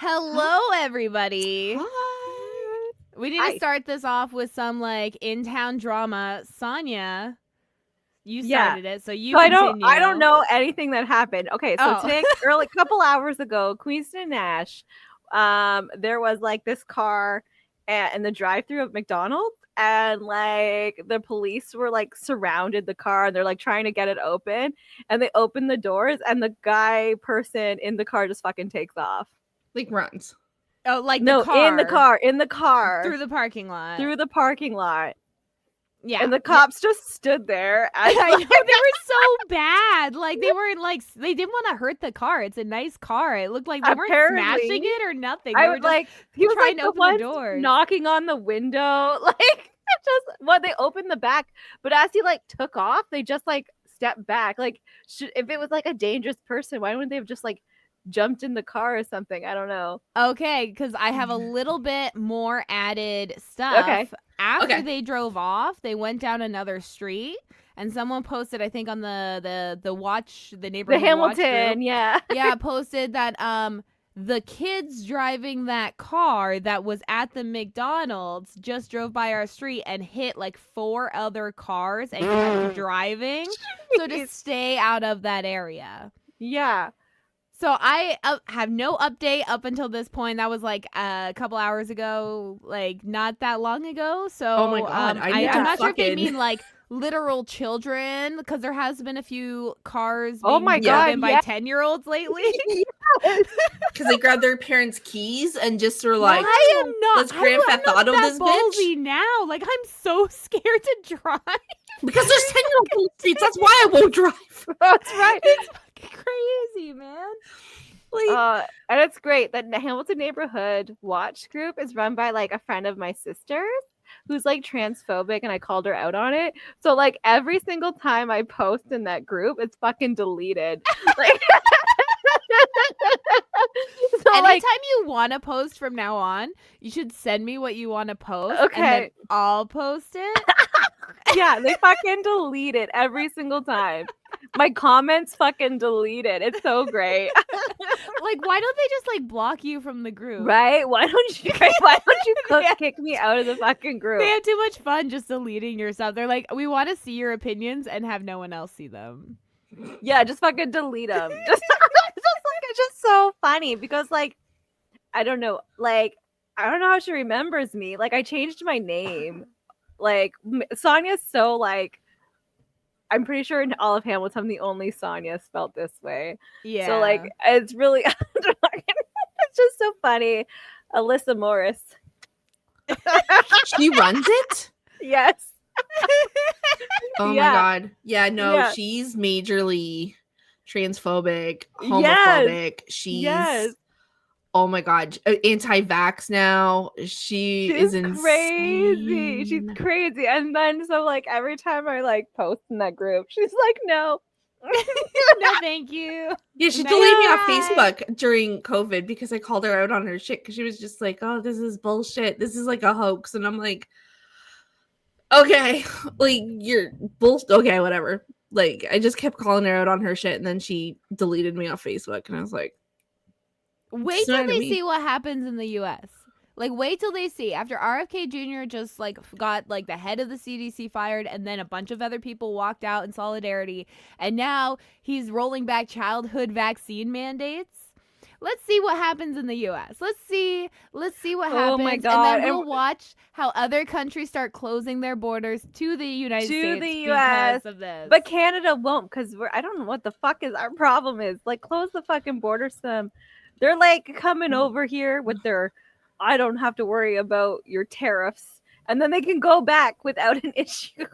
Hello, everybody. Hi. We need to start this off with some like in-town drama. Sonia, you started it, so you continue. I don't know anything that happened. Okay, so Oh. today, couple hours ago, Queenston and Nash, there was like this car in the drive-thru of McDonald's, and like the police were like surrounded the car, and they're like trying to get it open, and they open the doors, and the person in the car just fucking takes off. Like runs. Oh, like No, the car. in the car. Through the parking lot. Yeah. And the cops just stood there. I know, they were so bad. Like they didn't want to hurt the car. It's a nice car. It looked like they weren't smashing it or nothing. They were just he was trying like to open the doors, knocking on the window. Like they opened the back, but as he like took off, they just like stepped back. Like if it was like a dangerous person, why wouldn't they have just like jumped in the car or something? I don't know. Okay, because I have a little bit more added stuff. Okay. After they drove off, they went down another street, and someone posted, I think on the neighborhood the Hamilton, watch group, yeah, posted that the kids driving that car that was at the McDonald's just drove by our street and hit like 4 other cars and kept driving. So to stay out of that area. Yeah. So I have no update up until this point. That was like a couple hours ago, like not that long ago. So oh my God, I'm not sure if they mean like literal children, because there has been a few cars being driven by 10-year-olds lately. Because they grabbed their parents' keys and just were like, I am not. Let's Grand Theft Auto this ballsy bitch. now. Like I'm so scared to drive. Because there's 10-year-olds on the streets. That's why I won't drive. That's right. It's fucking crazy, man. Like, and it's great that the Hamilton Neighborhood Watch group is run by like a friend of my sister's who's like transphobic, and I called her out on it. So like every single time I post in that group, it's fucking deleted. Like, so anytime you want to post from now on, you should send me what you want to post. Okay. And then I'll post it. Yeah, they fucking delete it every single time. My comments fucking delete it. It's so great. Like, why don't they just like block you from the group? Right? Why don't you kick me out of the fucking group? They have too much fun just deleting your stuff. They're like, we want to see your opinions and have no one else see them. Yeah, just fucking delete them. It's just so funny because like I don't know how she remembers me. Like I changed my name. Like Sonia's so like I'm pretty sure in all of Hamilton I'm the only Sonia spelled this way. Yeah. So like it's really it's just so funny. Alyssa Morris. She runs it? Yes. Oh my God. Yeah, no, Yeah. she's majorly transphobic, homophobic. She's oh my God, anti-vax now. She's crazy. She's crazy. And then so like every time I like post in that group, she's like, no. No, thank you. Yeah, she deleted me off Facebook during COVID because I called her out on her shit because she was just like, oh, this is bullshit. This is like a hoax. And I'm like, okay, like you're bullshit. Okay, whatever. Like I just kept calling her out on her shit, and then she deleted me off Facebook, and I was like, wait till they see what happens in the U.S. Like, wait till they see after RFK Jr. just like got like the head of the CDC fired, and then a bunch of other people walked out in solidarity, and now he's rolling back childhood vaccine mandates. Let's see what happens in the U.S. Let's see what happens. Oh my God. And then we'll watch how other countries start closing their borders to the United States the US because of this. But Canada won't, because I don't know what the fuck is our problem is. Like, close the fucking borders to them. They're like coming over here with their, I don't have to worry about your tariffs. And then they can go back without an issue.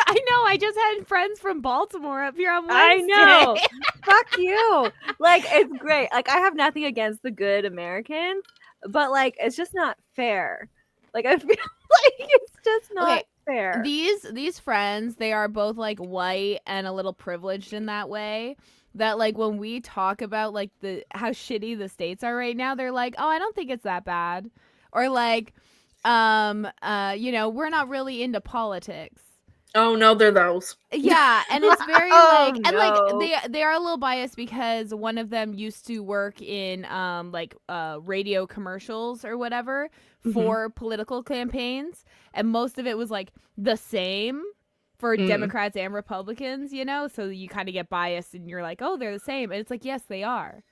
I know. I just had friends from Baltimore up here on Wednesday. I know. Fuck you. Like, it's great. Like, I have nothing against the good Americans, but like, it's just not fair. Like, I feel like it's just not fair. These friends, they are both like white and a little privileged in that way. That like when we talk about like how shitty the states are right now, they're like, oh, I don't think it's that bad, or like, we're not really into politics. Oh no, they're those. Yeah, and it's very Oh, and no. they are a little biased because one of them used to work in radio commercials or whatever for political campaigns, and most of it was like the same for Democrats and Republicans, you know? So you kind of get biased and you're like, "Oh, they're the same." And it's like, "Yes, they are."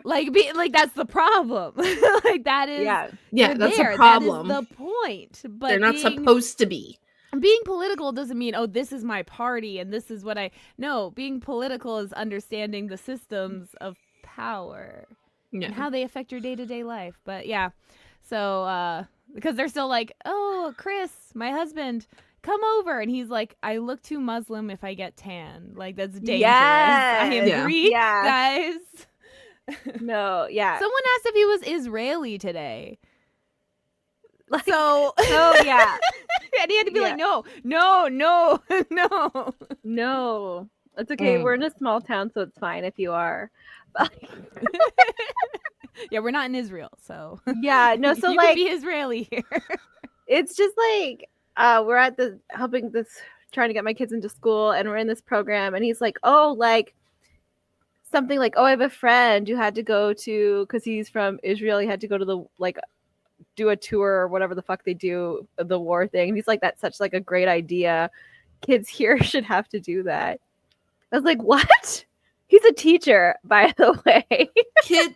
like that's the problem. Like that is Yeah, that's a problem. That is the point. But they're not supposed to be. Being political doesn't mean, oh, this is my party and this is what no, being political is understanding the systems of power and how they affect your day-to-day life. But yeah, so because they're still like, oh, Chris, my husband, come over, and he's like, I look too Muslim if I get tan. Like, that's dangerous. Yes. I am Greek, guys. No, yeah. Someone asked if he was Israeli today. Like, so yeah. And he had to be like, no. It's okay. We're in a small town, so it's fine if you are. Yeah, we're not in Israel, so yeah, no. So you like, can be Israeli here. It's just like we're at trying to get my kids into school, and we're in this program, and he's like, oh, like something like, oh, I have a friend who had to go to, because he's from Israel, he had to go to the do a tour or whatever the fuck they do, the war thing. And he's like, that's such like a great idea. Kids here should have to do that. I was like, what? He's a teacher, by the way. Kid,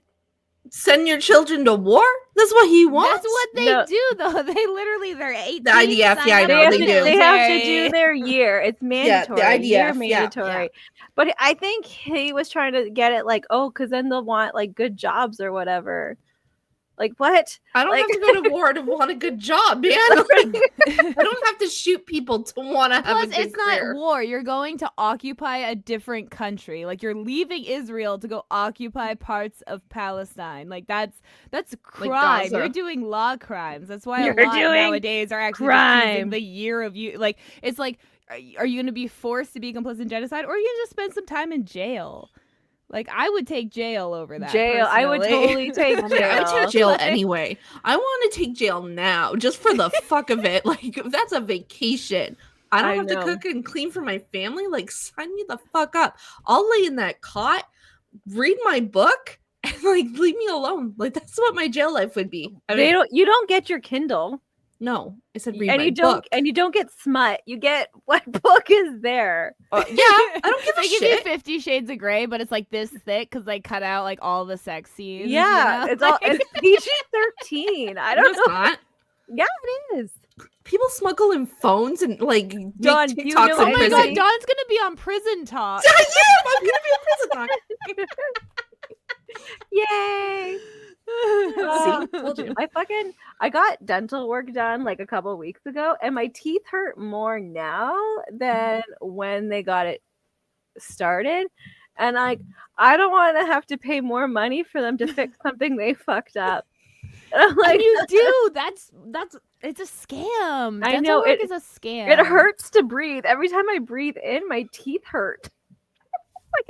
send your children to war? That's what he wants? That's what they do, though. They literally, they're 18. The IDF, yeah, I know, they do. They have to do their year. It's mandatory. Yeah, the IDF, mandatory. Yeah. But I think he was trying to get it like, oh, because then they'll want like good jobs or whatever. Like, what? I don't have to go to war to want a good job, man. I don't have to shoot people to want to have a good career. It's not war. You're going to occupy a different country. Like, you're leaving Israel to go occupy parts of Palestine. Like, that's crime. Like you're doing law crimes. That's why a lot nowadays are actually using the year of you. Like, it's like, are you going to be forced to be complicit in genocide, or are you going to just spend some time in jail? Like, I would take jail over that. Jail. Personally. I would totally take jail. I would take jail anyway. I want to take jail now, just for the fuck of it. Like, that's a vacation. I don't have to cook and clean for my family. Like, sign me the fuck up. I'll lay in that cot, read my book, and like leave me alone. Like, that's what my jail life would be. You don't get your Kindle. No, I said read my book. And you don't get smut. You get what book is there. Yeah, I don't give a shit. They give you 50 Shades of Grey, but it's like this thick because they cut out like all the sex scenes. Yeah, you know? it's PG-13. I don't know. Not. Yeah, it is. People smuggle in phones and like Dawn, make TikToks you know in oh my prison. god, Dawn's gonna be on Prison Talk. Yeah, I'm gonna be on Prison Talk. Yay! I got dental work done like a couple weeks ago, and my teeth hurt more now than when they got it started. And I don't want to have to pay more money for them to fix something they fucked up. And I'm like, and you do. That's it's a scam. I Dental know work is a scam. It hurts to breathe. Every time I breathe in, my teeth hurt.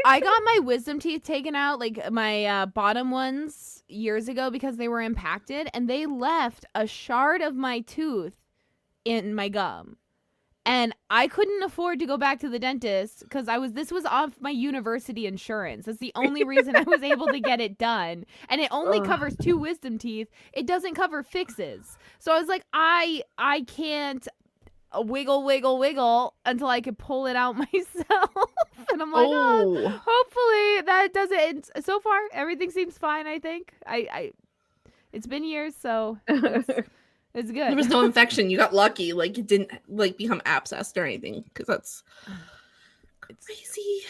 I got my wisdom teeth taken out, like my bottom ones, years ago because they were impacted, and they left a shard of my tooth in my gum. And I couldn't afford to go back to the dentist because this was off my university insurance. That's the only reason I was able to get it done. And it only covers 2 wisdom teeth. It doesn't cover fixes. So I was like, I can't wiggle until I could pull it out myself. And I'm like, hopefully that doesn't. So far, everything seems fine, I think. It's been years, so it's good. There was no infection. You got lucky. Like, it didn't like become abscessed or anything, because that's crazy.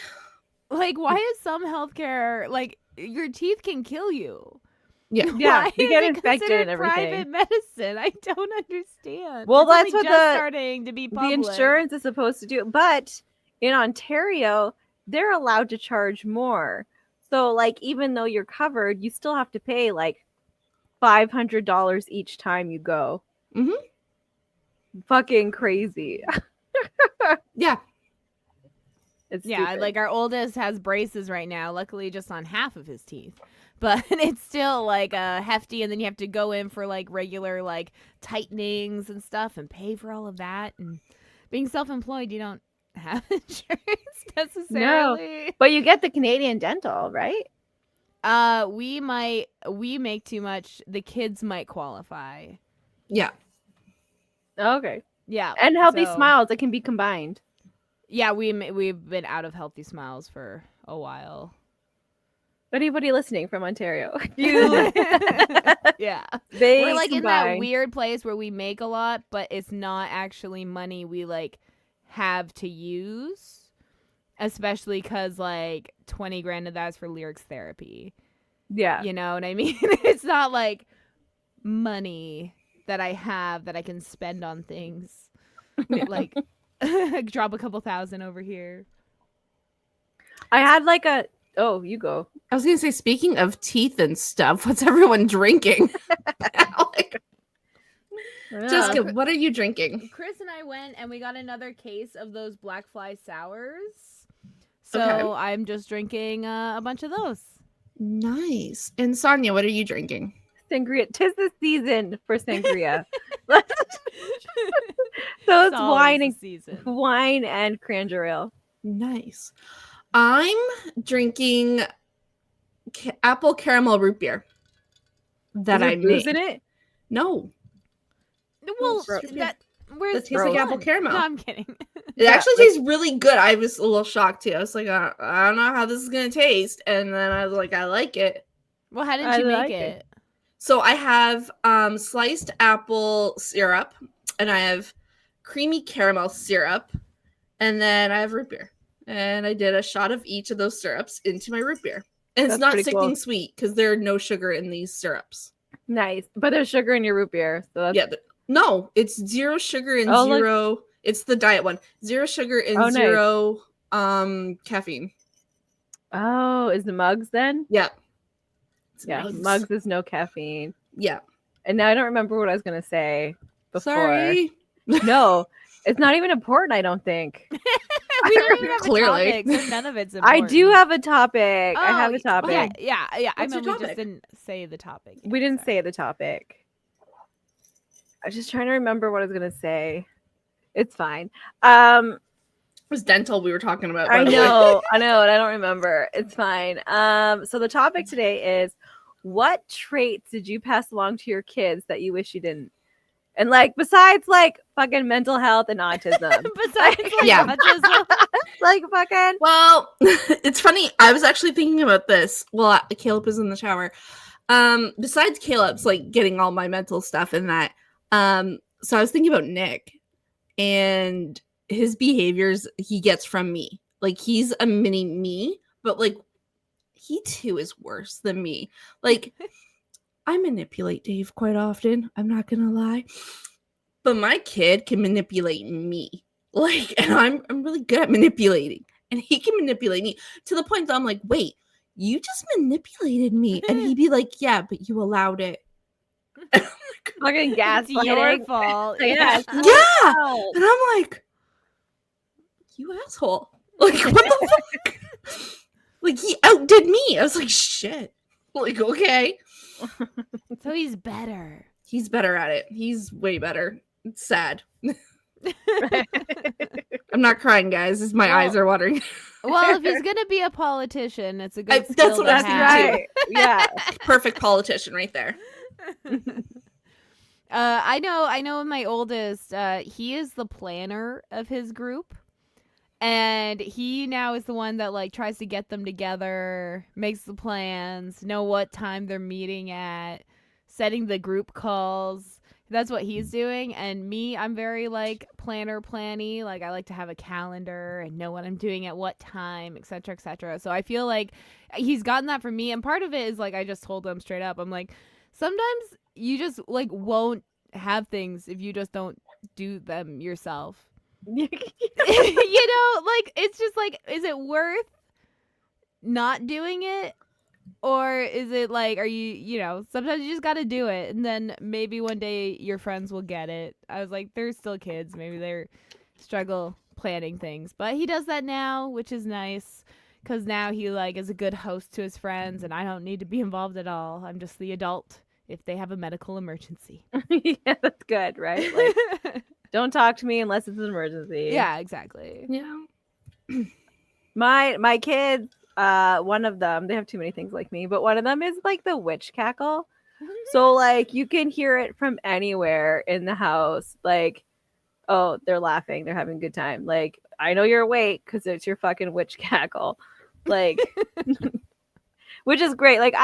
Like, why is some healthcare, like, your teeth can kill you? Yeah, you get infected and everything. Private medicine, I don't understand. Well, that's what starting to be public. The insurance is supposed to do, but in Ontario, they're allowed to charge more. So, like, even though you're covered, you still have to pay like $500 each time you go. Mm-hmm. Fucking crazy. Yeah. It's stupid. Like our oldest has braces right now, luckily just on half of his teeth. But it's still like hefty, and then you have to go in for like regular like tightenings and stuff and pay for all of that. And being self-employed, you don't have insurance necessarily. No, but you get the Canadian dental, right? We make too much. The kids might qualify. Yeah. Okay. Yeah. And Healthy Smiles, it can be combined. Yeah, we've been out of Healthy Smiles for a while. Anybody listening from Ontario? You Yeah. they We're like combine. in that weird place where we make a lot, but it's not actually money we like have to use. Especially because like 20 grand of that is for lyrics therapy. Yeah. You know what I mean? It's not like money that I have that I can spend on things. Like drop a couple thousand over here. I had like a oh, you go. I was gonna say, speaking of teeth and stuff, what's everyone drinking? Jessica, what are you drinking? Chris and I went and we got another case of those Black Fly sours. So I'm just drinking a bunch of those. Nice. And Sonia, what are you drinking? Sangria. 'Tis the season for sangria. So it's wine and cranger ale. Nice. I'm drinking apple caramel root beer that I made. In it? No. Well, that tastes like like apple caramel. No, I'm kidding. It actually tastes really good. I was a little shocked too. I was like, I don't know how this is gonna taste, and then I was like, I like it. Well, how did you make it? So I have sliced apple syrup, and I have creamy caramel syrup, and then I have root beer. And I did a shot of each of those syrups into my root beer. And it's not sickening sweet because there's no sugar in these syrups. Nice. But there's sugar in your root beer. So that's... No, it's zero sugar and zero. It's the diet one. Zero sugar and zero caffeine. Oh, is the mugs then? Yeah. Yeah, mugs is no caffeine. Yeah. And now I don't remember what I was going to say before. Sorry. No, it's not even important, I don't think. We don't even have a topic, so none of it's important. I do have a topic. I have a topic. Yeah. I mean, we just didn't say the topic. We didn't say the topic. I was just trying to remember what I was going to say. It's fine. It was dental we were talking about. I know, and I don't remember. It's fine. So the topic today is, what traits did you pass along to your kids that you wish you didn't? And like, besides like fucking mental health and autism. Autism. Like fucking. Well, it's funny. I was actually thinking about this. Well, Caleb was in the shower. Besides Caleb's like getting all my mental stuff and that. So I was thinking about Nick and his behaviors he gets from me. Like he's a mini me, but like he too is worse than me. Like I manipulate Dave quite often. I'm not gonna lie, but my kid can manipulate me. Like, and I'm really good at manipulating, and he can manipulate me to the point that I'm like, wait, you just manipulated me, and he'd be like, yeah, but you allowed it. Fucking gas. It's your fault. Yeah. And I'm like, you asshole. Like, what the fuck? Like, he outdid me. I was like, shit. Like, okay. So he's better. He's better at it. He's way better. It's sad. I'm not crying, guys. My eyes are watering. Well, if he's gonna be a politician, it's a good skill that's what I have. think too. Yeah. Perfect politician right there. I know my oldest, he is the planner of his group. And he now is the one that like tries to get them together, makes the plans, know what time they're meeting at, setting the group calls. That's what he's doing. And me, I'm very like planny. Like I like to have a calendar and know what I'm doing at what time, et cetera, et cetera. So I feel like he's gotten that from me. And part of it is like I just told him straight up. I'm like, sometimes you just like won't have things if you just don't do them yourself. You know, like it's just like, is it worth not doing it, or is it like, are you know, sometimes you just got to do it, and then maybe one day your friends will get it. I was like, they're still kids, maybe they're struggle planning things, but he does that now, which is nice because now he like is a good host to his friends, and I don't need to be involved at all. I'm just the adult if they have a medical emergency. Yeah, that's good, right? Like, Don't talk to me unless it's an emergency. Yeah, exactly. Yeah. My kids, one of them, they have too many things like me, but one of them is like the witch cackle. So like you can hear it from anywhere in the house. Like, oh, they're laughing, they're having a good time. Like, I know you're awake because it's your fucking witch cackle. Like, which is great. Like,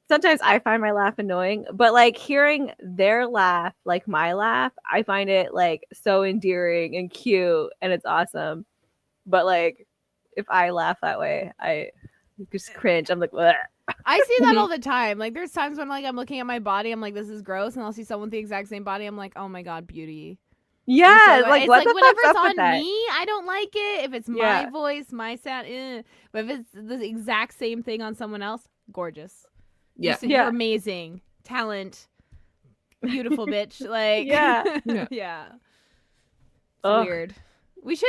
sometimes I find my laugh annoying, but like hearing their laugh, like my laugh, I find it like so endearing and cute, and it's awesome. But like, if I laugh that way, I just cringe. I'm like, bleh. I see that all the time. Like, there's times when like I'm looking at my body, I'm like, this is gross, and I'll see someone with the exact same body, I'm like, oh my god, beauty. Yeah, So, like it's what like the whenever fuck's it's up with on that? me, I don't like it. If it's my voice, my sound, but if it's the exact same thing on someone else, gorgeous. Yeah. You're amazing, talent, beautiful bitch. Like, yeah. It's weird.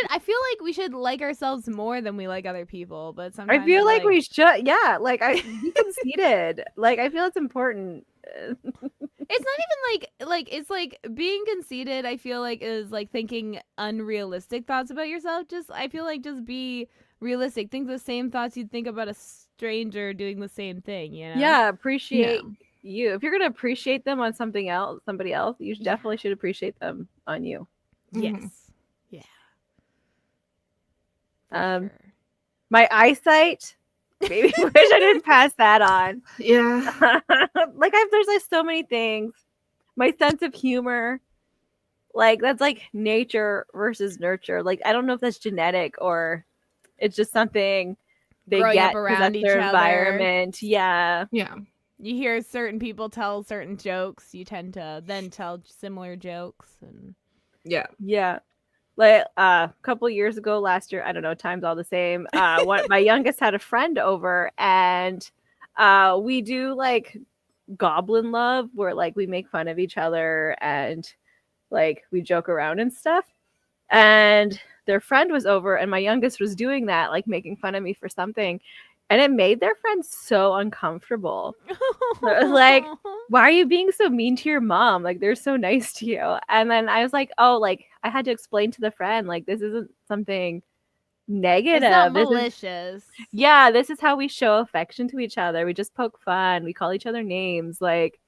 I feel like we should like ourselves more than we like other people, but sometimes I feel like we should. Yeah, like be conceited. Like, I feel it's important. It's not even like it's like being conceited. I feel like is like thinking unrealistic thoughts about yourself. I feel like just be realistic. Think the same thoughts you'd think about a stranger doing the same thing. You know? Yeah, appreciate you. If you're gonna appreciate them on somebody else, you definitely should appreciate them on you. Yes. Yeah. Sure. My eyesight. Maybe wish I didn't pass that on. Yeah. Like there's like so many things. My sense of humor. Like that's like nature versus nurture. Like I don't know if that's genetic or it's just something they growing get up around that's each their other. environment. Yeah. Yeah. You hear certain people tell certain jokes, you tend to then tell similar jokes, and yeah. Like a couple years ago, last year, I don't know, time's all the same. My youngest had a friend over, and we do like Goblin love, where like we make fun of each other and like we joke around and stuff. And their friend was over, and my youngest was doing that, like making fun of me for something, and it made their friend so uncomfortable. Like, why are you being so mean to your mom? Like, they're so nice to you. And then I was like, oh, like I had to explain to the friend, like, this isn't something negative. It's not malicious. This is how we show affection to each other. We just poke fun. We call each other names. Like,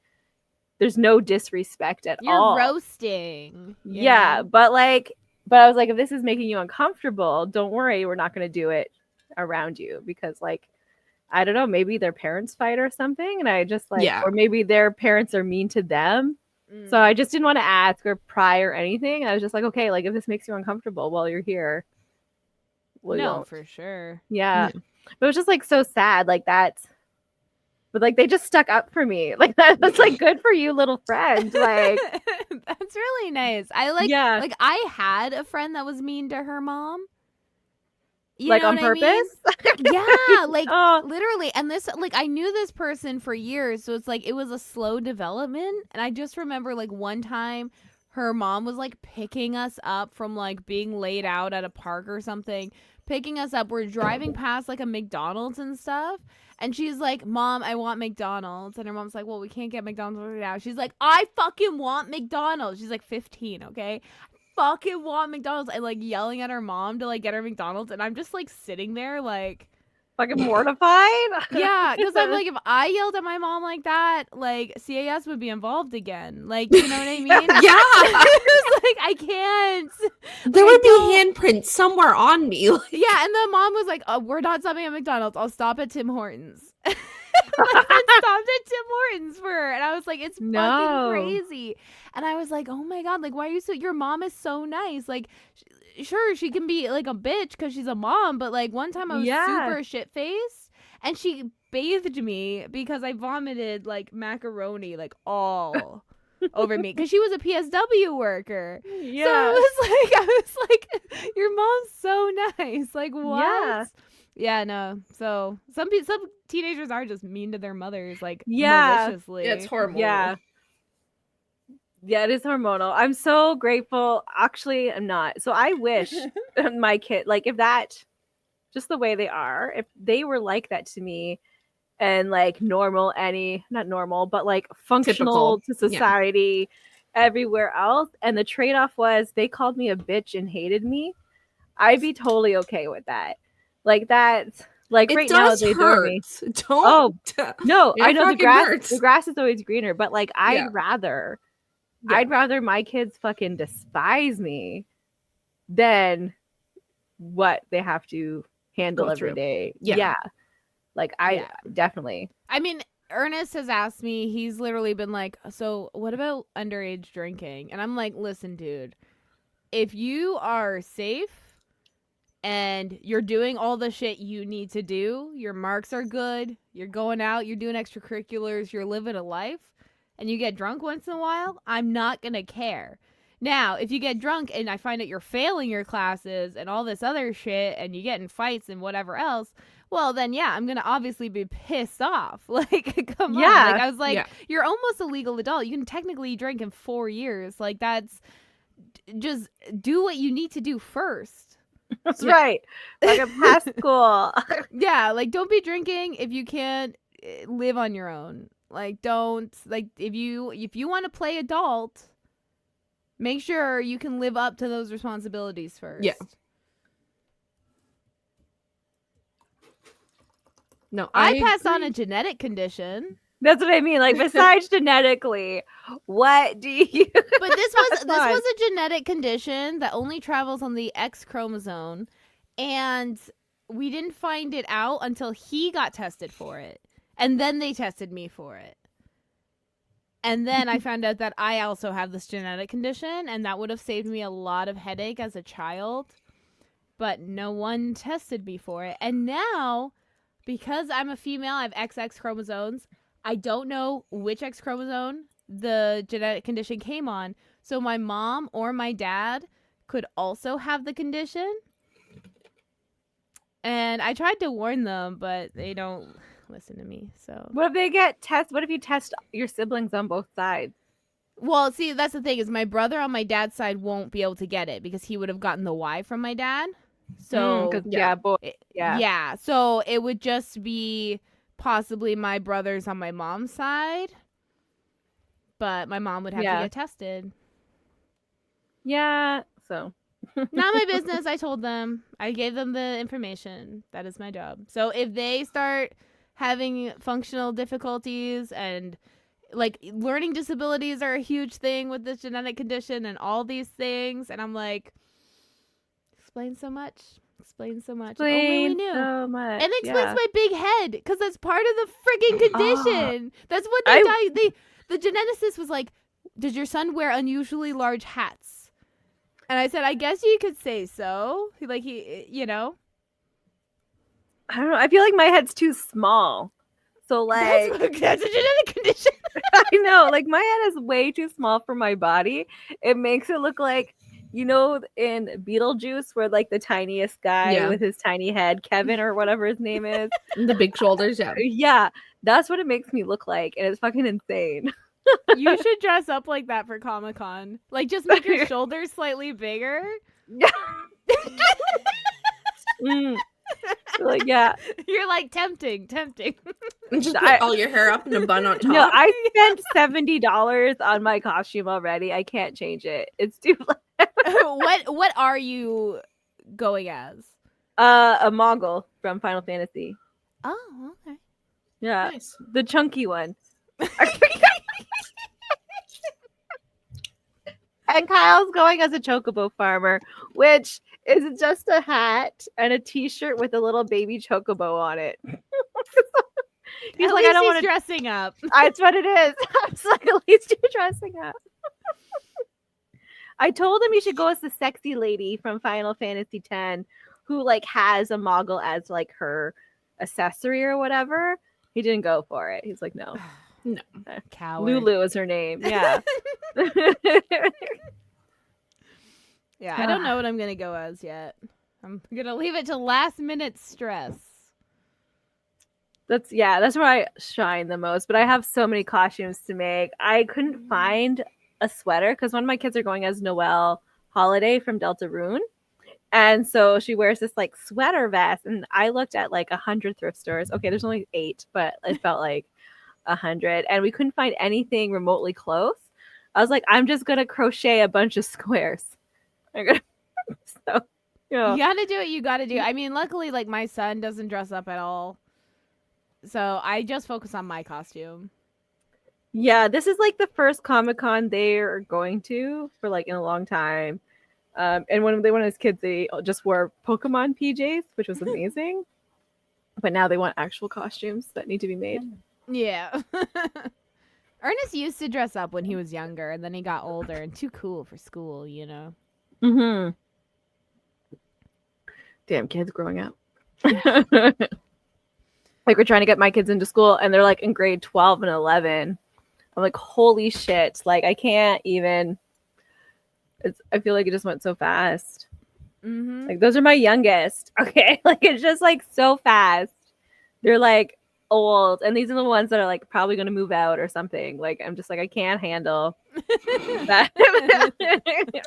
there's no disrespect at all. You're roasting. Yeah, but I was like, if this is making you uncomfortable, don't worry. We're not going to do it around you because, like, I don't know, maybe their parents fight or something. And I just like, or maybe their parents are mean to them. So I just didn't want to ask or pry or anything. I was just like, okay, like if this makes you uncomfortable while you're here. No, for sure. Yeah. But it was just like so sad. Like that's, but like they just stuck up for me. Like that's like good for you, little friend. Like that's really nice. I like I had a friend that was mean to her mom. You like know on what purpose? I mean? Yeah, like literally. And this, like, I knew this person for years, so it's like it was a slow development. And I just remember, like, one time her mom was like picking us up from like being laid out at a park or something, picking us up. We're driving past like a McDonald's and stuff. And she's like, Mom, I want McDonald's. And her mom's like, well, we can't get McDonald's right now. She's like, I fucking want McDonald's. She's like 15, okay? Fucking want McDonald's, and like yelling at her mom to like get her McDonald's, and I'm just like sitting there like fucking mortified. Yeah, because I'm like, if I yelled at my mom like that, like CAS would be involved again. Like, you know what I mean? Yeah. It's like I can't. There would be handprints somewhere on me. Yeah, and the mom was like, oh, we're not stopping at McDonald's. I'll stop at Tim Hortons. My friend stopped at Tim Hortons for her, and I was like, it's fucking crazy. And I was like, oh my god, like, why are you so, your mom is so nice. Like, sure, she can be like a bitch because she's a mom, but like one time I was super shit-faced, and she bathed me because I vomited like macaroni like all over me because she was a PSW worker. Yeah. So I was like, your mom's so nice. Like, what? Yeah, no. So some teenagers are just mean to their mothers, like maliciously. Yeah, it's horrible. Yeah, it is hormonal. I'm so grateful. Actually, I'm not. So I wish my kid, like, if that, just the way they are, if they were like that to me, and like normal, not normal, but like functional to society, everywhere else, and the trade-off was they called me a bitch and hated me, I'd be totally okay with that. Like that's like It right now does they adore me. hurt. Oh Don't. no, I It know the fucking grass hurts. the grass is always greener, but like Yeah. I'd rather my kids fucking despise me than what they have to handle Go every through. day. Yeah. Like I definitely. I mean, Ernest has asked me, he's literally been like, so what about underage drinking? And I'm like, listen, dude, if you are safe and you're doing all the shit you need to do, your marks are good, you're going out, you're doing extracurriculars, you're living a life, and you get drunk once in a while, I'm not going to care. Now, if you get drunk and I find out you're failing your classes and all this other shit and you get in fights and whatever else, well, then, yeah, I'm going to obviously be pissed off. Like, come on. Like, I was like, you're almost a legal adult. You can technically drink in 4 years. Like, that's just do what you need to do first. That's right. Like a past school. Yeah, like, don't be drinking if you can't live on your own. Like, don't, like, if you want to play adult, make sure you can live up to those responsibilities first. Yeah. No, I passed on a genetic condition. That's what I mean. Like, besides genetically, what do you? But this was a genetic condition that only travels on the X chromosome, and we didn't find it out until he got tested for it, and then they tested me for it, and then I found out that I also have this genetic condition, and that would have saved me a lot of headache as a child, but no one tested me for it, and now, because I'm a female, I have XX chromosomes. I don't know which X chromosome the genetic condition came on. So my mom or my dad could also have the condition. And I tried to warn them, but they don't listen to me. So what if they get test? What if you test your siblings on both sides? Well, see, that's the thing is my brother on my dad's side won't be able to get it because he would have gotten the Y from my dad. So yeah. So it would just be possibly my brothers on my mom's side, but my mom would have to get tested. Yeah, so not my business. I told them. I gave them the information. That is my job. So if they start having functional difficulties and like learning disabilities are a huge thing with this genetic condition and all these things, and I'm like, explain so much. If only we knew. So much. And it explains my big head because that's part of the freaking condition. That's what they died. The geneticist was like, "Does your son wear unusually large hats?" And I said, "I guess you could say so." Like you know. I don't know. I feel like my head's too small. So like that's a genetic condition. I know. Like my head is way too small for my body. It makes it look like, you know, in Beetlejuice, where like the tiniest guy with his tiny head, Kevin or whatever his name is, the big shoulders, yeah, that's what it makes me look like, and it's fucking insane. You should dress up like that for Comic-Con. Like, just make your shoulders slightly bigger. Like, yeah, you're like tempting. And just put all your hair up in a bun on top. No, I spent $70 on my costume already. I can't change it. It's too. What are you going as? A Mongol from Final Fantasy. Oh, okay. Yeah, nice. The chunky one. And Kyle's going as a chocobo farmer, which is just a hat and a t-shirt with a little baby chocobo on it. He's at like, I don't want to dressing up. That's what it is. I was like, at least you're dressing up. I told him he should go as the sexy lady from Final Fantasy X, who like has a Moggle as like her accessory or whatever. He didn't go for it. He's like, no. Coward. Lulu is her name. Yeah. Yeah, I don't know what I'm gonna go as yet. I'm gonna leave it to last minute stress. That's where I shine the most. But I have so many costumes to make. I couldn't find a sweater because one of my kids are going as Noelle Holiday from Deltarune. And so she wears this like sweater vest. And I looked at like 100 thrift stores. Okay, there's only 8, but it felt like 100. And we couldn't find anything remotely close. I was like, I'm just gonna crochet a bunch of squares. So, yeah. You gotta do what you gotta do. I mean, luckily, like, my son doesn't dress up at all, so I just focus on my costume. Yeah, this is like the first Comic-Con they are going to for like in a long time. And when they went as kids, they just wore Pokemon PJs, which was amazing. But now they want actual costumes that need to be made. Yeah. Ernest used to dress up when he was younger, and then he got older and too cool for school, you know? Mm-hmm. Damn kids growing up. Like, we're trying to get my kids into school, and they're like in grade 12 and 11. I'm like, holy shit. Like, I can't even. I feel like it just went so fast. Mm-hmm. Like, those are my youngest. Okay. Like, it's just like so fast. They're like old. And these are the ones that are like probably going to move out or something. Like, I'm just like, I can't handle that.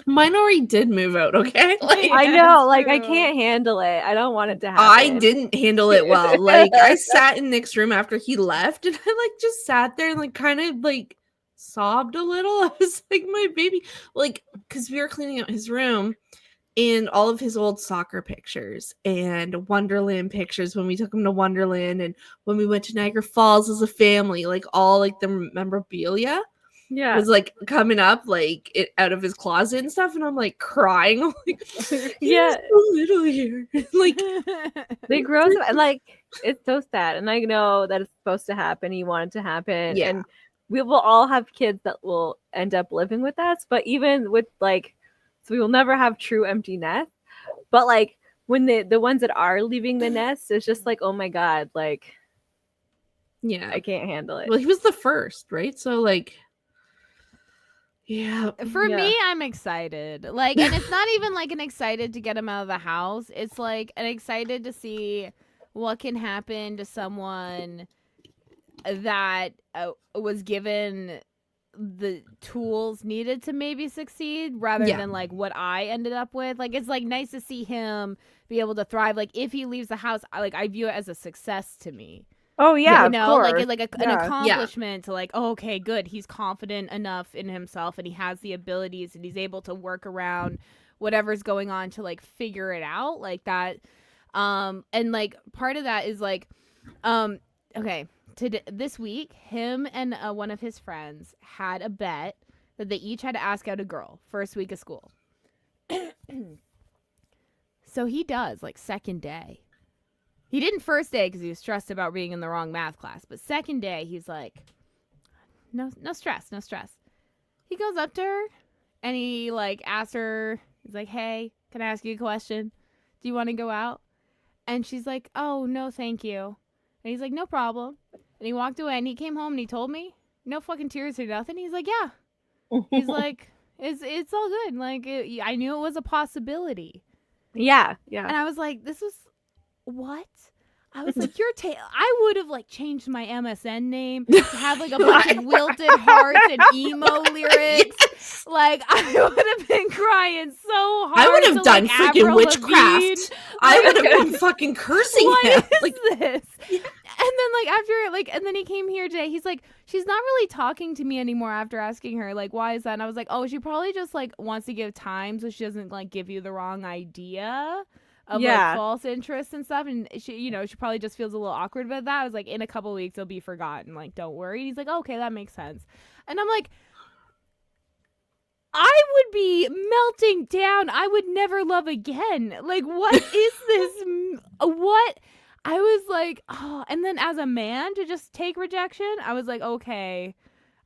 Mine already did move out, okay? Like, I know. Like, I can't handle it. I don't want it to happen. I didn't handle it well. Like, I sat in Nick's room after he left, and I like just sat there and like kind of like sobbed a little. I was like, my baby, like, because we were cleaning out his room and all of his old soccer pictures and Wonderland pictures when we took him to Wonderland and when we went to Niagara Falls as a family, like all like the memorabilia was like coming up like it out of his closet and stuff, and I'm like crying. I'm like, yeah, so little here. Like they grow up, and like it's so sad. And I know that it's supposed to happen. You want it to happen, Yeah. and we will all have kids that will end up living with us. But even with like, so we will never have true empty nests. But like when the ones that are leaving the nest, it's just like, oh my god, like, yeah, I can't handle it. Well, he was the first, right? So like. Yeah. For me, I'm excited. Like, and it's not even like an excited to get him out of the house. It's like an excited to see what can happen to someone that was given the tools needed to maybe succeed rather than like what I ended up with. Like, it's like nice to see him be able to thrive. Like, if he leaves the house, I view it as a success to me. Oh yeah, you know, of course. like an accomplishment to like, oh, okay, good. He's confident enough in himself and he has the abilities and he's able to work around whatever's going on to like figure it out like that. And like part of that is like, okay, this week, him and one of his friends had a bet that they each had to ask out a girl first week of school. So he does like second day. He didn't first day because he was stressed about being in the wrong math class. But second day, he's like, no stress. He goes up to her and he like asks her, he's like, hey, can I ask you a question? Do you want to go out? And she's like, oh, no, thank you. And he's like, no problem. And he walked away and he came home and he told me, no fucking tears or nothing. He's like, yeah. He's like, it's all good. Like, I knew it was a possibility. Yeah. And I was like, this was... what? I was like, I would have like changed my MSN name to have like a bunch of wilted hearts and emo lyrics. Yes. Like, I would have been crying so hard. I would have done freaking witchcraft. I would have been fucking cursing him. What is this? Yeah. And then like after like, and then he came here today. He's like, she's not really talking to me anymore after asking her like, why is that? And I was like, oh, she probably just like wants to give time so she doesn't like give you the wrong idea of like false interest and stuff, and she probably just feels a little awkward about that. I was like, in a couple weeks it'll be forgotten, like, don't worry. And he's like, okay, that makes sense. And I'm like, I would be melting down. I would never love again. Like, what is this? What? I was like, oh. And then as a man to just take rejection, I was like, okay.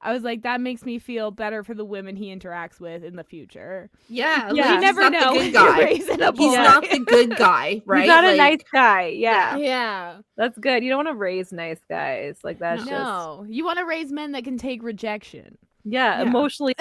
I was like, that makes me feel better for the women he interacts with in the future. Yeah. You never know. He's not the good guy, right? He's not a nice guy. Yeah. Yeah. That's good. You don't want to raise nice guys. Like, that's no. You want to raise men that can take rejection. Yeah. Emotionally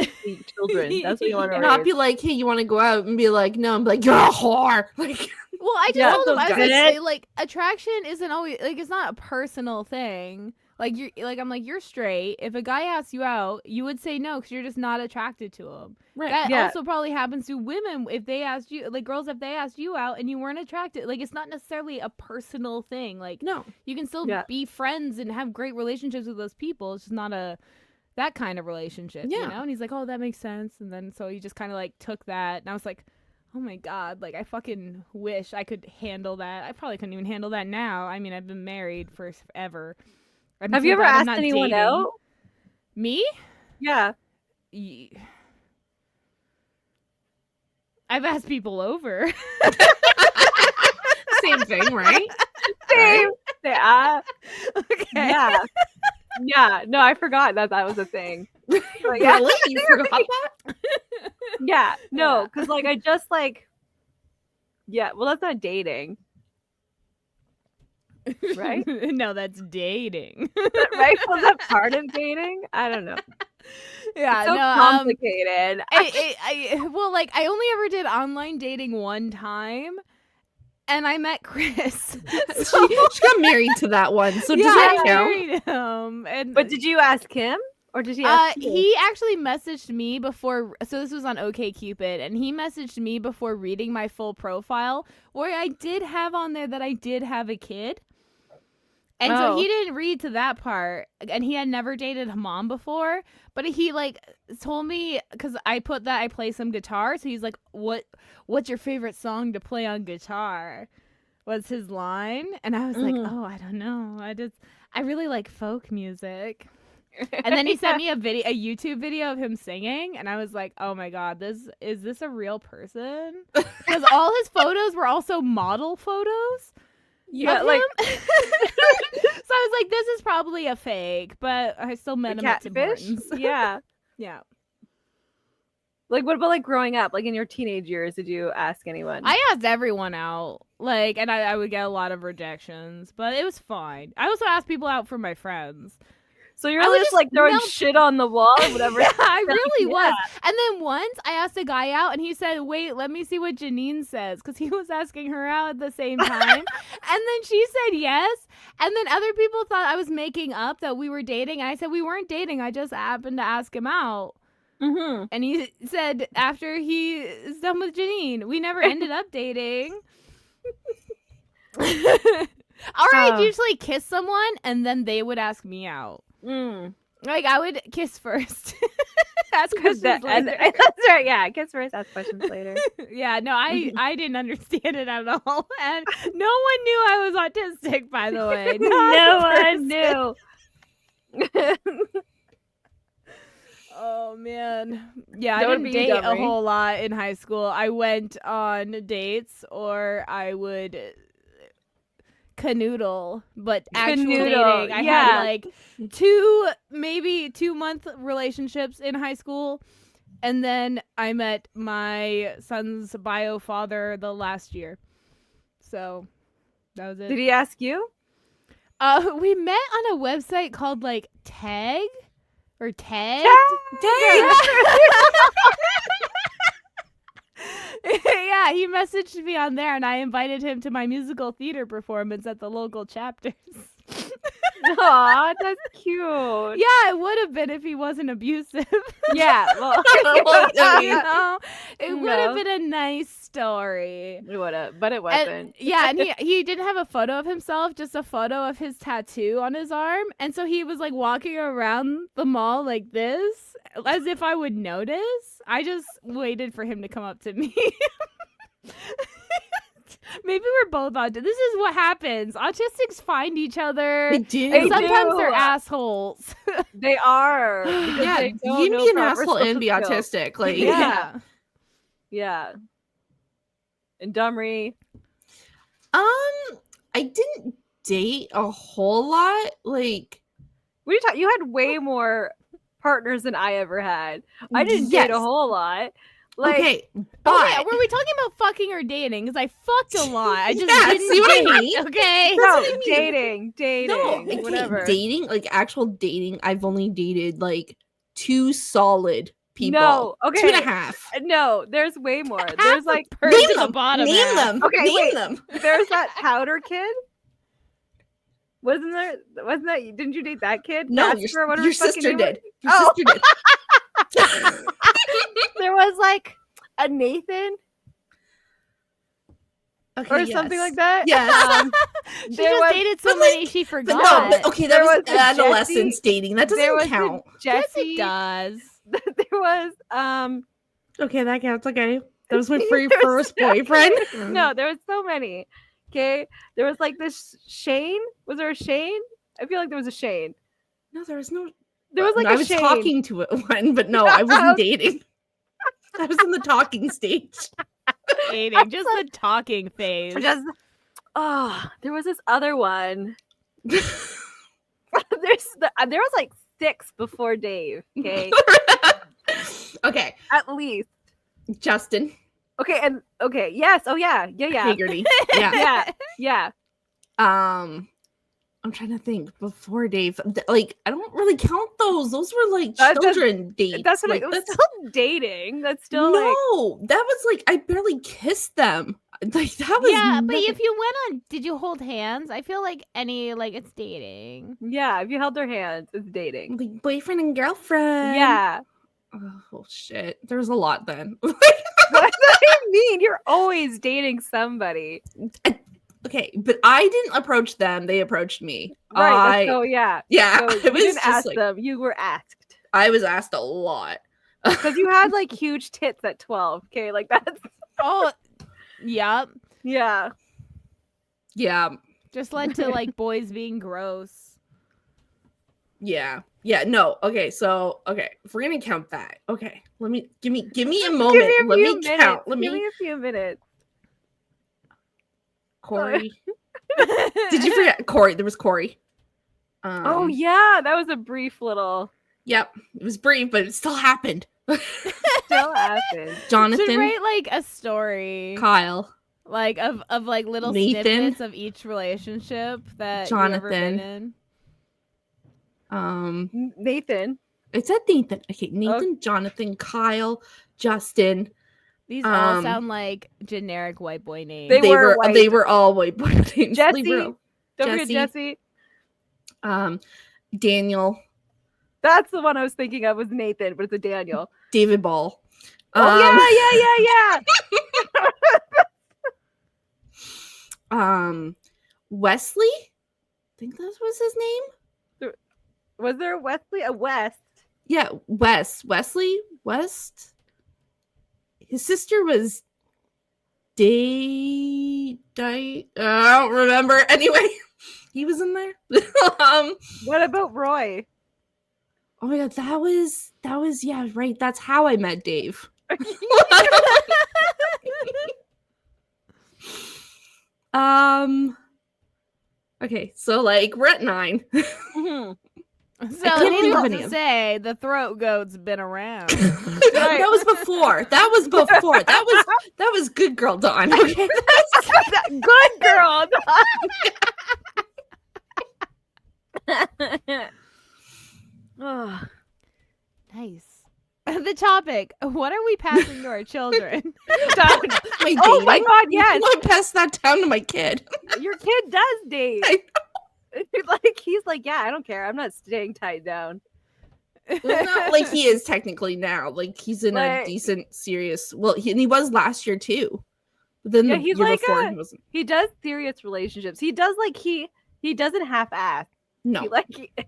children. That's what you want to raise. Not be like, hey, you want to go out and be like, no, I'm like, you're a whore. Like, well, I just told him, I was like, attraction isn't always, like, it's not a personal thing. Like, I'm like, you're straight. If a guy asks you out, you would say no because you're just not attracted to him. Right. That also probably happens to women if they asked you, like, girls, if they asked you out and you weren't attracted. Like, it's not necessarily a personal thing. Like, no, you can still be friends and have great relationships with those people. It's just not a that kind of relationship, you know? And he's like, oh, that makes sense. And then so he just kind of like took that, and I was like, oh my God, like I fucking wish I could handle that. I probably couldn't even handle that now. I mean, I've been married for forever. Have you ever asked anyone out? Me? Yeah. I've asked people over. Same thing, right? Same. Yeah. Okay. Yeah. Yeah. No, I forgot that was a thing. But yeah. Really? You forgot that? Yeah. No, because like I just like. Yeah. Well, that's not dating. Right? No, that's dating. Right? Was that part of dating? I don't know. Yeah, it's so complicated. I only ever did online dating one time, and I met Chris. So, she got married to that one, so does that count? Married him. But did you ask him, or did he ask you? He actually messaged me before. So this was on OkCupid, and he messaged me before reading my full profile, where I did have on there that I did have a kid. And so he didn't read to that part, and he had never dated a mom before, but he like told me, because I put that I play some guitar, so he's like, what's your favorite song to play on guitar? Was his line. And I was like, oh, I don't know. I really like folk music. And then he sent me a YouTube video of him singing, and I was like, oh my God, is this a real person? Because all his photos were also model photos. Yeah, like so I was like, this is probably a fake, but I still met him at Tim Hortons. Yeah. Yeah. Like, what about like growing up? Like in your teenage years, did you ask anyone? I asked everyone out, like, and I would get a lot of rejections, but it was fine. I also asked people out for my friends. So you're just like throwing shit on the wall or whatever. Yeah, I really was. And then once I asked a guy out, and he said, wait, let me see what Janine says, because he was asking her out at the same time. And then she said yes. And then other people thought I was making up that we were dating. And I said we weren't dating. I just happened to ask him out. Mm-hmm. And he said after he is done with Janine, we never ended up dating. Or I'd usually kiss someone, and then they would ask me out. Like I would kiss first. Ask questions later. That's right. Yeah, kiss first, ask questions later. Yeah, no, I didn't understand it at all, and no one knew I was autistic. By the way, no one knew. Oh man, yeah, I didn't date a whole lot in high school. I went on dates, or I would canoodle, but actual dating. I had like 2-month relationships in high school, and then I met my son's bio father the last year. So that was it. Did he ask you? We met on a website called like Tag or Tag. Yeah, he messaged me on there, and I invited him to my musical theater performance at the local chapters. Aw, that's cute. Yeah, it would have been if he wasn't abusive. Yeah, well, it would have been a nice story. It would have, but it wasn't. And he didn't have a photo of himself, just a photo of his tattoo on his arm. And so he was like walking around the mall like this, as if I would notice. I just waited for him to come up to me. Maybe we're both autistic. This is what happens. Autistics find each other. They do. And sometimes they're assholes. They are. Yeah, you can be an asshole and be autistic. Like, yeah. And Dumry. I didn't date a whole lot. Like, what are you talking? You had way more partners than I ever had. I didn't date a whole lot. Like, okay, but were we talking about fucking or dating? Because I fucked a lot. I just didn't see what date. I mean? Okay, no, dating. No, whatever. Dating, like actual dating. I've only dated like 2 solid people. No, okay, 2.5. No, there's way more. There's like name the bottom. Name them. Okay, name them. There's that powder kid. Wasn't there? Wasn't that? Didn't you date that kid? No, your sister did. Your sister did. There was like a Nathan. Okay, or something like that. Yes. She just dated so many she But forgot. no, but okay, that There was was a adolescence Jessie- dating. That there doesn't was count. Yes, Jesse. it does. There was Okay, that counts. Okay. That was my There first boyfriend. no, there was so many. Okay, there was like this Shane. Was there a Shane? I feel like there was a Shane. No, there was no. There was like I a was Shane. talking to one, but no, I wasn't dating. I was in the talking stage. Dating, just the talking phase. Just there was this other one. there was like 6 before Dave. Okay, Okay, at least. Justin. Okay, and okay, yes. Oh yeah. Haggerty. Yeah. Yeah. I'm trying to think before Dave. Like, I don't really count those. Those were like That's- children dates. That's what like, it was. Still dating. That's still like. No, that was like I barely kissed them. Like that was Yeah, but nothing. if you went on, did you hold hands? I feel like it's dating. Yeah, if you held their hands, it's dating. Like boyfriend and girlfriend. Yeah. Oh shit. There's a lot then. What do you mean? You're always dating somebody. Okay, but I didn't approach them. They approached me. Right. So yeah. Yeah. So I you was didn't just ask like, them. You were asked. I was asked a lot. Because you had like huge tits at 12. Okay, like that's. Oh, yep. Yeah. Yeah. Just led to like boys being gross. Yeah. Yeah. No. Okay. So if we're gonna count that, okay. Give me a moment. Let me count. Give me a few minutes. Corey. Did you forget Corey? There was Corey. Oh yeah, that was a brief little. Yep. It was brief, but it still happened. Still happened. Jonathan. Should write like a story, Kyle. like of like little Nathan. snippets of each relationship that you've ever been in. Nathan. It said Nathan. Okay, Nathan, Jonathan, Kyle, Justin. These all sound like generic white boy names. They were white. They were all white boy names. Jesse. Don't forget Jesse. Daniel. That's the one I was thinking of was Nathan, but it's a Daniel. David Ball. Oh yeah. Wesley? I think that was his name. Was there Wesley? A West? Yeah, Wesley? West? His sister was I don't remember. Anyway, he was in there. What about Roy? Oh my god, that was yeah, right. That's how I met Dave. Okay, so like we're at 9. So needless to say, the throat goat's been around. That was before. That was good girl Dawn. Okay. Good girl Dawn. Oh, nice. The topic: what are we passing to our children? Oh my god, yes. I want to pass that down to my kid. Your kid does date. He's like, yeah, I don't care. I'm not staying tied down. Well, not like he is technically now. Like he's in a decent, serious. Well, he was last year too. But then the he's year like before, he wasn't. He does serious relationships. He does like he doesn't half-ass. No,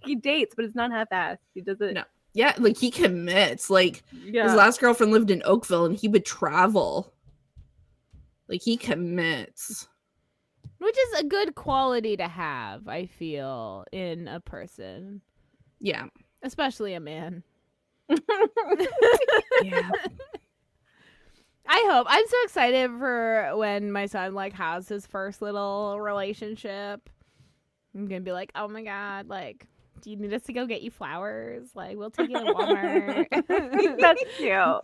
he dates, but it's not half-ass. He doesn't. No. Yeah, like he commits. Like yeah. His last girlfriend lived in Oakville, and he would travel. Like he commits. Which is a good quality to have, I feel, in a person. Yeah. Especially a man. Yeah. I hope. I'm so excited for when my son like has his first little relationship. I'm gonna be like, oh my god, like, do you need us to go get you flowers? Like, we'll take you to Walmart. That's cute.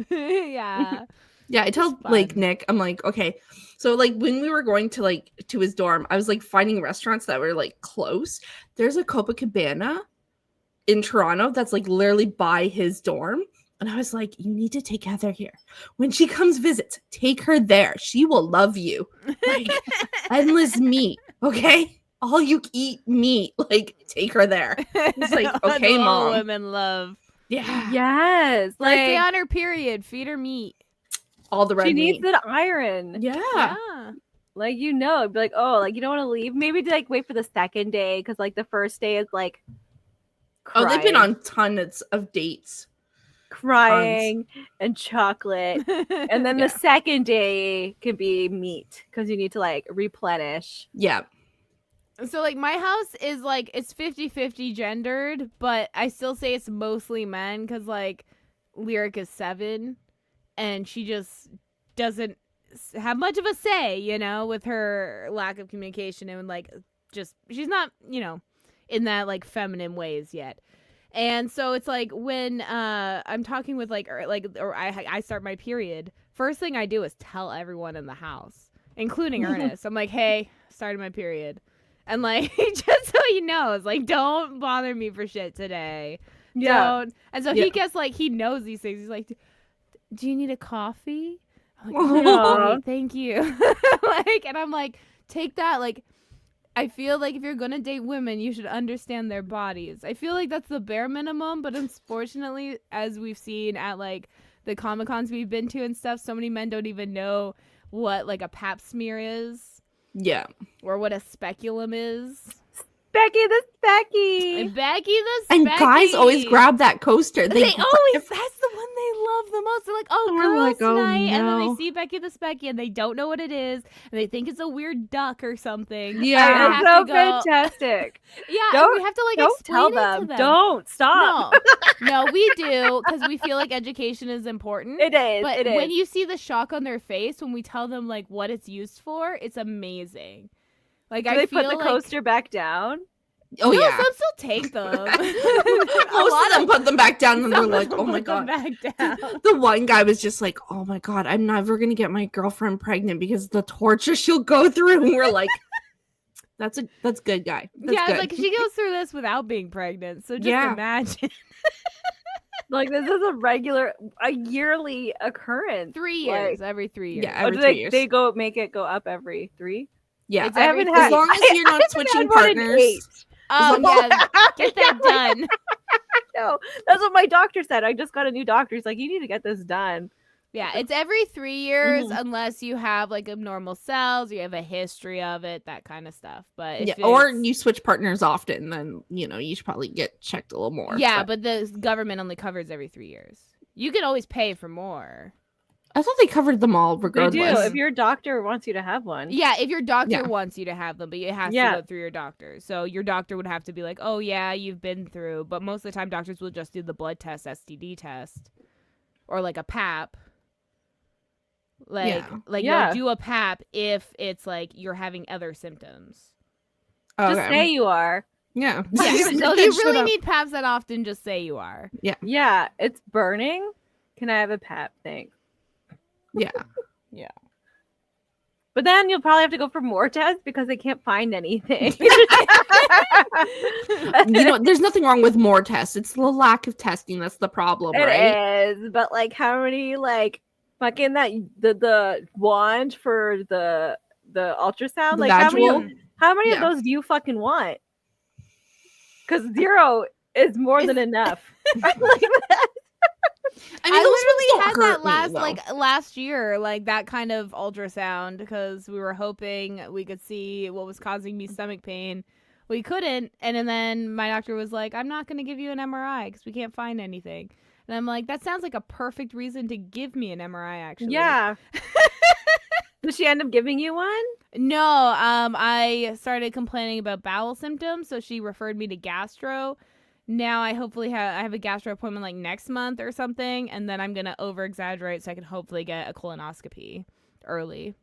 Yeah. Yeah, I tell like Nick, I'm like, okay. So like when we were going to his dorm, I was like finding restaurants that were like close. There's a Copacabana in Toronto that's like literally by his dorm. And I was like, you need to take Heather here. When she comes visit, take her there. She will love you. Like endless meat. Okay. All you eat meat. Like take her there. It's like, okay, Mom. Women love. Yeah. Yes. Like stay on her period. Feed her meat. All the red she meat. needs that iron. Yeah. Like, you know, be like, oh, like, you don't want to leave. Maybe like wait for the second day because like the first day is like Oh, they've been crying. on tons of dates. Crying and chocolate. And then Yeah. the second day can be meat because you need to like replenish. Yeah. So like my house is like it's 50-50 gendered, but I still say it's mostly men because like Lyric is 7 and she just doesn't have much of a say, you know, with her lack of communication and like just she's not, you know, in that like feminine ways yet. And so it's like when I'm talking with like or I start my period, first thing I do is tell everyone in the house, including Ernest. I'm like, "Hey, started my period." And like just so he knows, like don't bother me for shit today. Yeah. Don't. And so he gets like he knows these things. He's like, "Do you need a coffee?" I'm like, "Oh, great, thank you." Like, and I'm like, "Take that." Like, I feel like if you're gonna date women, you should understand their bodies. I feel like that's the bare minimum, but unfortunately, as we've seen at like the Comic-Cons we've been to and stuff, so many men don't even know what like a pap smear is. Yeah. Or what a speculum is. Becky the Specky. Becky the Specky. And guys always grab that coaster. They always, that's the one they love the most. They're like, oh, girls' like, oh, night. no. And then they see Becky the Specky and they don't know what it is. And they think it's a weird duck or something. Yeah. It's so fantastic. Yeah, don't, and we have to like don't explain tell it them. to them. Don't stop. No, we do because we feel like education is important. It is. But it is. when you see the shock on their face when we tell them like what it's used for, it's amazing. Like do I they feel put the like, coaster back down? Oh no, yeah. some still take them. Most of them put them back down and they're like, oh my god. Back down. The one guy was just like, oh my god, I'm never gonna get my girlfriend pregnant because the torture she'll go through. And we're like, that's good, guy. That's yeah, good. like she goes through this without being pregnant. So just imagine. Like this is a yearly occurrence. 3 years, like, every 3 years. Yeah, every do 3 years. they make it go up every 3? Yeah, It's I haven't had. as long as you're not switching partners. Oh yeah, get that done. No, that's what my doctor said. I just got a new doctor. He's like, you need to get this done. Yeah, it's every 3 years unless you have like abnormal cells, you have a history of it, that kind of stuff. But if or you switch partners often, then you should probably get checked a little more. Yeah, but the government only covers every 3 years. You can always pay for more. I thought they covered them all regardless. They do if your doctor wants you to have one. Yeah, if your doctor wants you to have them, but it has to go through your doctor. So your doctor would have to be like, oh yeah, you've been through. But most of the time, doctors will just do the blood test, STD test, or like a PAP. You'll do a PAP if it's like you're having other symptoms. Just say you are. Yeah. So if you really need PAPs that often, just say you are. Yeah. Yeah, it's burning. Can I have a PAP? Thanks. Yeah. Yeah. But then you'll probably have to go for more tests because they can't find anything. There's nothing wrong with more tests. It's the lack of testing that's the problem, right? It is. But like how many like fucking that the wand for the ultrasound? The like how many of those do you fucking want? Because 0 is more than enough. I literally had that last year, like that kind of ultrasound, because we were hoping we could see what was causing me stomach pain. We couldn't, and then my doctor was like, "I'm not going to give you an MRI because we can't find anything." And I'm like, "That sounds like a perfect reason to give me an MRI." Actually, yeah. Did she end up giving you one? No, I started complaining about bowel symptoms, so she referred me to gastro. Now I hopefully have a gastro appointment like next month or something, and then I'm gonna over exaggerate so I can hopefully get a colonoscopy early.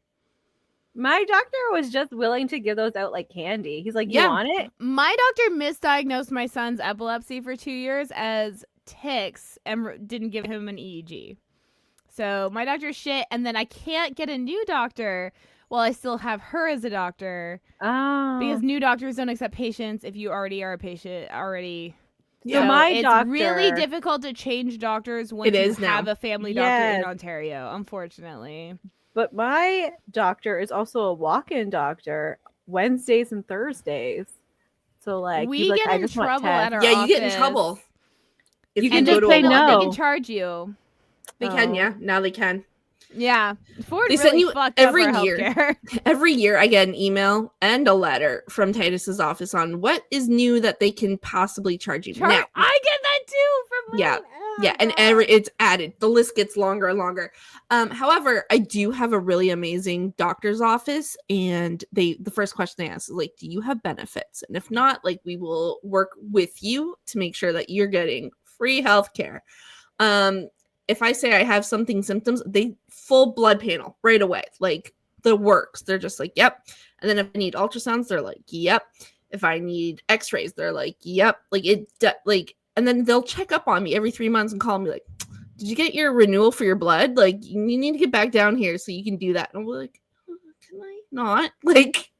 My doctor was just willing to give those out like candy. He's like, you want it? My doctor misdiagnosed my son's epilepsy for 2 years as tics and didn't give him an EEG. So my doctor's shit, and then I can't get a new doctor while I still have her as a doctor. Oh. Because new doctors don't accept patients if you already are a patient already. Yeah, so it's doctor, really difficult to change doctors once you have a family doctor in Ontario, unfortunately. But my doctor is also a walk-in doctor Wednesdays and Thursdays. So like we get in trouble at our office. Yeah, you get in trouble. You can just say no. They can charge you. They can, yeah. Now they can. Yeah, Ford They really send you fucked every up our year. healthcare. Every year I get an email and a letter from Titus's office on what is new that they can possibly charge you. Now, I get that too from yeah. mine. Oh, yeah, and it's added. The list gets longer and longer. However, I do have a really amazing doctor's office, and the first question they ask is like, do you have benefits? And if not, like, we will work with you to make sure that you're getting free healthcare. If I say I have symptoms, they full blood panel right away, like the works. They're just like, yep. And then if I need ultrasounds, they're like, yep. If I need X-rays, they're like, yep. Like and then they'll check up on me every 3 months and call me like, did you get your renewal for your blood? Like, you need to get back down here so you can do that. And I'm like, can I not? Like,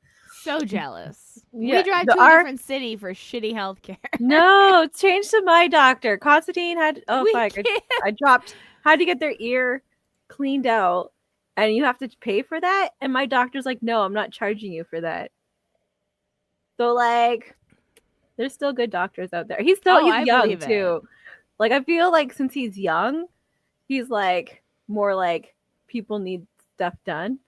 so jealous. Yeah, We drive to a different city for shitty healthcare. No, change to my doctor. Constantine had had to get their ear cleaned out, and you have to pay for that. And my doctor's like, no, I'm not charging you for that. So like, there's still good doctors out there. He's young too. Like, I feel like since he's young, he's like more like people need stuff done.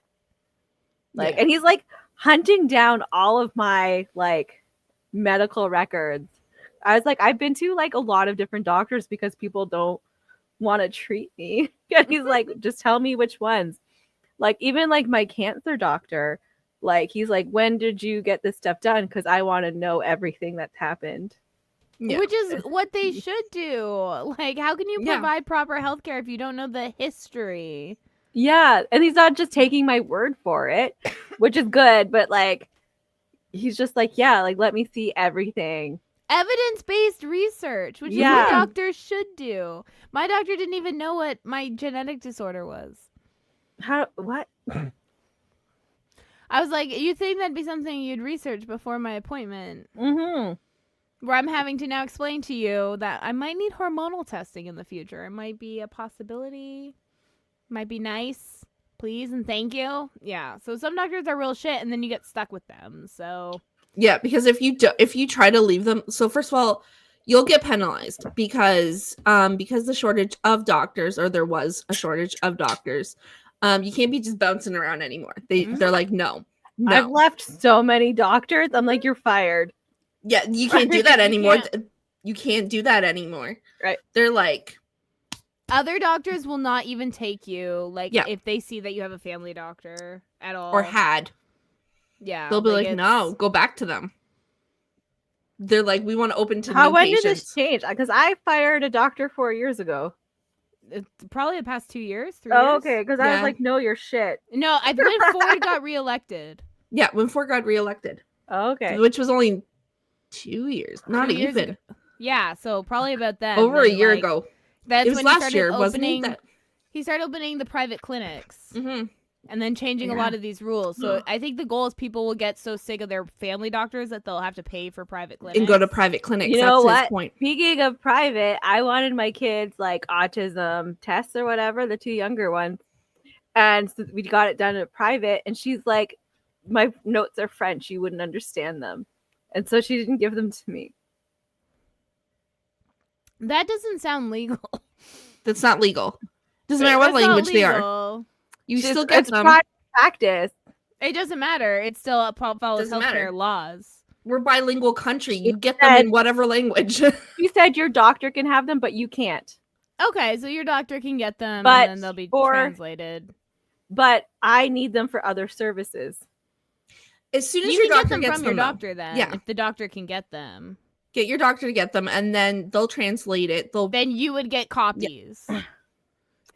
Like, and he's like hunting down all of my like medical records. I was like, I've been to like a lot of different doctors because people don't want to treat me. And he's like, just tell me which ones. Like, even like my cancer doctor, like, he's like, when did you get this stuff done? Because I want to know everything that's happened. Yeah. Which is what they should do. Like, how can you provide proper healthcare if you don't know the history? Yeah, and he's not just taking my word for it, which is good, but like, he's just like, yeah, like, let me see everything. Evidence-based research, which is what doctors should do. My doctor didn't even know what my genetic disorder was. What? I was like, you think that'd be something you'd research before my appointment? Mm-hmm. Where I'm having to now explain to you that I might need hormonal testing in the future. It might be a possibility. Might be nice. Please and thank you. Yeah. So some doctors are real shit, and then you get stuck with them. So yeah, because if you try to leave them, so first of all, you'll get penalized because the shortage of doctors, or there was a shortage of doctors. You can't be just bouncing around anymore. They're like, no. I've left so many doctors. I'm like, you're fired. Yeah, you can't do that anymore. You can't do that anymore. Right. They're like, other doctors will not even take you, like, if they see that you have a family doctor at all. Or had. Yeah. They'll be like, no, go back to them. They're like, we want to open to new when patients. Did this change? Because I fired a doctor 4 years ago. It's probably the past 2 years, 3 years. Oh, okay. Because I was like, no, you're shit. No, when Ford got reelected. Yeah, when Ford got reelected. Oh, okay. Which was only 2 years. Not 2 years even. Ago. Yeah, so probably about that. Over a year ago. That's it was when last year, wasn't it? He started opening the private clinics. Mm-hmm. And then changing a lot of these rules. So I think the goal is people will get so sick of their family doctors that they'll have to pay for private clinics. And go to private clinics. You know That's what? His point. Speaking of private, I wanted my kids like autism tests or whatever, the 2 younger ones. And so we got it done at private. And she's like, my notes are French. You wouldn't understand them. And so she didn't give them to me. That doesn't sound legal. That's not legal. Doesn't matter what language they are. You still get them. Practice. It doesn't matter. It still follows healthcare laws. We're a bilingual country. You get them in whatever language. You said your doctor can have them, but you can't. Okay, so your doctor can get them, and then they'll be translated. But I need them for other services. As soon as you your doctor get them gets from them, your doctor, then if the doctor can get them, get your doctor to get them, and then they'll translate it. Then you would get copies.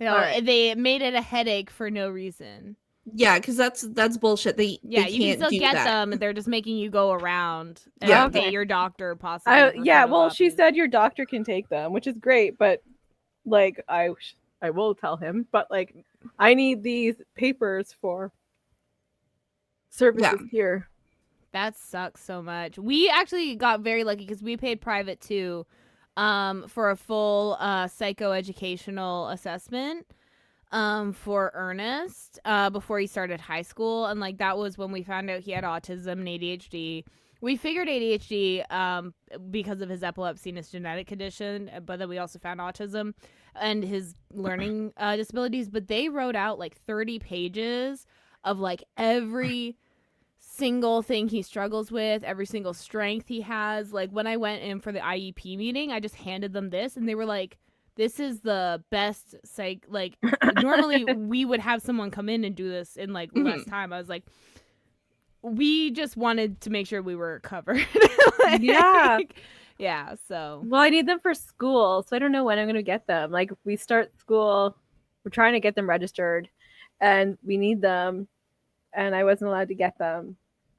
Yeah. They made it a headache for no reason. Yeah, because that's bullshit. They you can still get them. They're just making you go around and pay your doctor possibly. Well, she said your doctor can take them, which is great. But like, I will tell him. But like, I need these papers for services here. That sucks so much. We actually got very lucky because we paid private too. For a full psychoeducational assessment for Ernest before he started high school. And like that was when we found out he had autism and ADHD. We figured ADHD because of his epilepsy and his genetic condition, but then we also found autism and his learning disabilities. But they wrote out like 30 pages of like every single thing he struggles with, every single strength he has. Like when I went in for the IEP meeting, I just handed them this and they were like, this is the best psych. Like normally we would have someone come in and do this in like less time. I was like, we just wanted to make sure we were covered. Yeah. So. Well, I need them for school, so I don't know when I'm going to get them. Like, we start school, we're trying to get them registered, and we need them, and I wasn't allowed to get them.